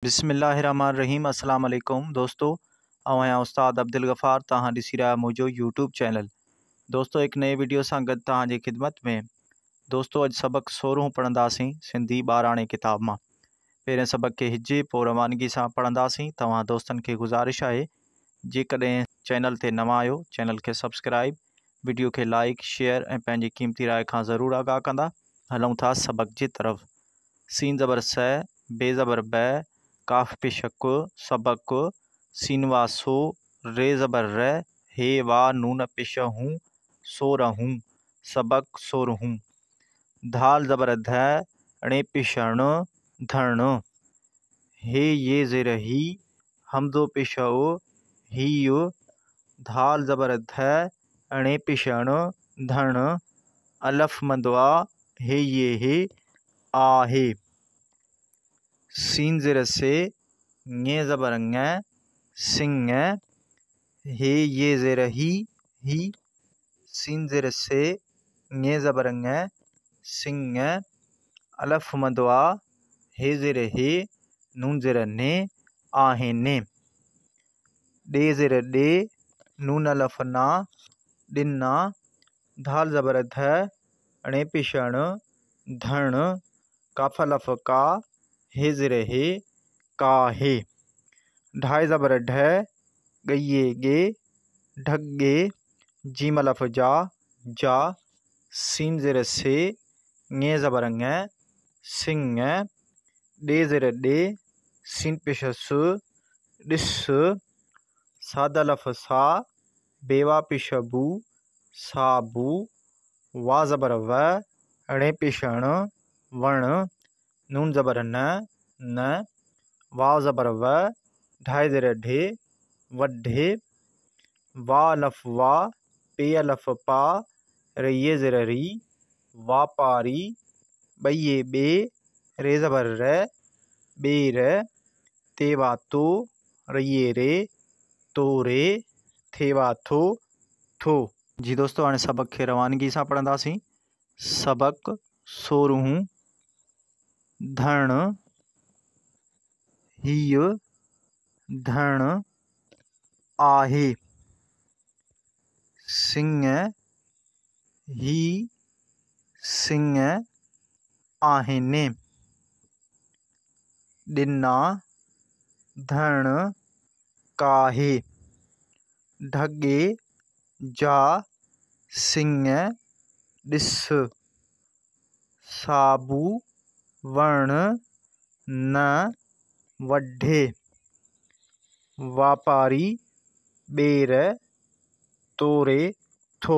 बिस्मिल्लाहिर्रहमानिर्रहीम अस्सलाम वालेकुम दोस्तों। आया उस्ताद अब्दुल गफ़ार तहां ॾिसी रहा मुझो यूट्यूब चैनल। दोस्तों एक नए वीडियो सां गॾु तव्हांजी खिदमत में। दोस्तों अॼु सबक 16 पढ़ंदासीं सिंधी ॿाराणे किताब मां। पहिरें सबक के हिजे पोइ रवानगी सां पढ़ंदासीं। तव्हां दोस्तनि खे गुज़ारिश आहे जेकॾहिं चैनल ते नवां आहियो चैनल खे सब्सक्राइब, वीडियो खे लाइक शेयर ऐं पंहिंजी क़ीमती राय खां ज़रूरु आगाह कंदा। हलूं था सबक जी तरफ़। सीन ज़बर स, बे ज़बर बै, काफ पेशक सबक, सीनवा सो, रे ज़बर र, हे वा नून पेश हूँ, सो रहूँ सबक सोरहूँ। धाल ज़बर ध, णे पेशण धण, हे ये ज़ेर ही, हमदो पेश ही, धाल ज़बर ध, णे पेशण धण, अलफ मंदवा हे ये हे आहे। सीन ज़ेर से, ङे ज़बर ङ, सिंह, हे ये ज़ेर ही, सीन ज़ेर से, ङे ज़बर ङ, सिंह, अलफ मंदवा हे ज़ेर हे, नून ज़ेर ने, आहे ने। डे ज़ेर डे, नून अलफ ना, डिन्ना, धाल ज़बर ध, णे पेशण धण, काफ अलफ का, हे ज़ेर हे, काहे। ढाई ज़बर ढ, गये गे, ढगे, जीम अलफ जा, जा, सीन ज़ेर से, ङे ज़बर ङ, सिंह, डे ज़ेर डे, सीन पेश सु, डिस, साद अलफ सा, बेवा पेश बू, साबू, वा ज़बर व, णे पेशण वण, नून ज़बर न, न, वाव ज़बर व, ढाई ज़ेर ढे, वढे, वा अलफ वा, पे अलफ पा, रये ज़ेर री, वापारी, बये बे, रे ज़बर र, बेर, तेवा तो, रये रे, तो रे, थेवा थो, थो। जी दोस्तों हाणे सबक खे रवानगी सां पढ़ंदासीं। सबक सोरहूं। धण, हीअ, धण, आहे। सिंह, ही, सिंह, आहिनि। डिन्ना, धण, काहे। ढगे, जा, सिंह, ॾिस। साबू, वण, न, वढे। वापारी, ॿेर, तोरे, थो।